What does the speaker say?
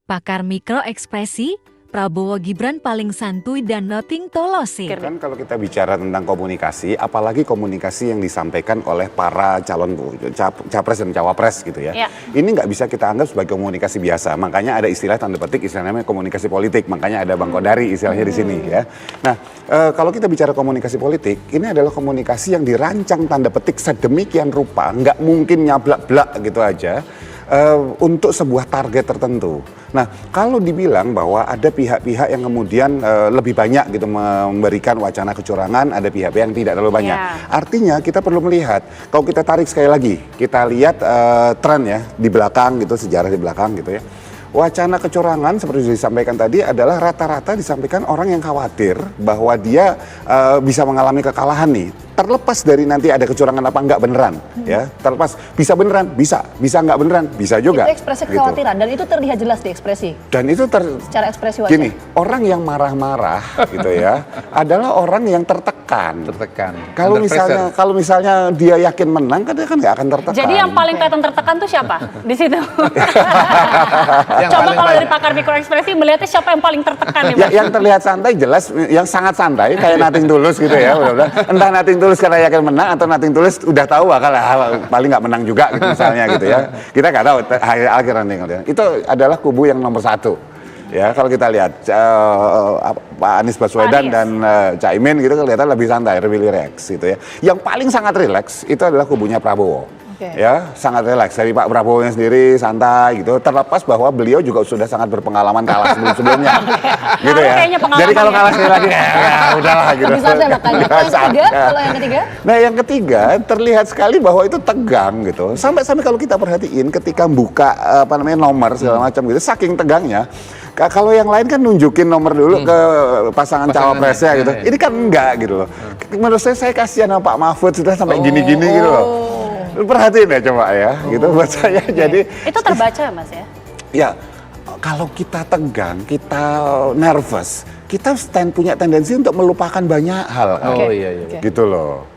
Pakar mikro ekspresi, Prabowo Gibran paling santuy dan nothing tolose. Kan kalau kita bicara tentang komunikasi, apalagi komunikasi yang disampaikan oleh para calon capres dan cawapres gitu ya. Ini nggak bisa kita anggap sebagai komunikasi biasa. Makanya ada istilah tanda petik, istilahnya komunikasi politik. Makanya ada Bang Kodari istilahnya di sini ya. Nah, kalau kita bicara komunikasi politik, ini adalah komunikasi yang dirancang tanda petik sedemikian rupa, nggak mungkin nyablak-blak gitu aja. Untuk sebuah target tertentu. Nah, kalau dibilang bahwa ada pihak-pihak yang kemudian lebih banyak gitu memberikan wacana kecurangan, ada pihak-pihak yang tidak terlalu banyak. Artinya kita perlu melihat, kalau kita tarik sekali lagi, kita lihat tren ya di belakang gitu, sejarah di belakang gitu ya. Wacana kecurangan seperti disampaikan tadi adalah rata-rata disampaikan orang yang khawatir bahwa dia bisa mengalami kekalahan nih. Terlepas dari nanti ada kecurangan apa enggak beneran, ya. Terlepas bisa beneran, bisa nggak beneran, bisa juga. Itu ekspresi kekhawatiran dan itu terlihat jelas di ekspresi. Dan itu secara ekspresi wajah. Gini, orang yang marah-marah gitu ya, adalah orang yang tertekan. Kalau misalnya dia yakin menang, kan dia kan nggak akan tertekan. Jadi yang paling kelihatan tertekan tuh siapa di situ? Coba kalau dari pakar mikro ekspresi melihatnya siapa yang paling tertekan nih, Mas? Yang terlihat santai jelas, yang sangat santai kayak nothing tulus gitu ya, entah nothing tulus karena yakin menang atau nothing tulus udah tahu bakal paling nggak menang juga gitu, misalnya gitu ya. Kita nggak tahu akhir nanti. Itu adalah kubu yang nomor satu. Ya, kalau kita lihat Pak Anies Baswedan dan Caimin gitu kelihatan lebih santai, lebih rileks gitu ya. Yang paling sangat rileks itu adalah kubunya Prabowo. Ya, sangat rileks. Dari Pak Prabowo sendiri santai gitu. Terlepas bahwa beliau juga sudah sangat berpengalaman kalah sebelum-sebelumnya. Gitu ya. Jadi kalau kalah sekali lagi ya udahlah gitu. Bisa saya makanya. Kalau yang ketiga? Nah, yang ketiga terlihat sekali bahwa itu tegang gitu. Sampai kalau kita perhatiin ketika buka nomor segala macam gitu, saking tegangnya. Kalau yang lain kan nunjukin nomor dulu ke pasangan cawapresnya gitu. Ini kan enggak gitu loh. Menurut saya kasihan sama Pak Mahfud sudah sampai gini-gini gitu loh. Perhatiin ya coba ya, gitu buat saya. Jadi itu terbaca Mas ya? Ya, kalau kita tegang, kita nervous, kita punya tendensi untuk melupakan banyak hal. Gitu loh.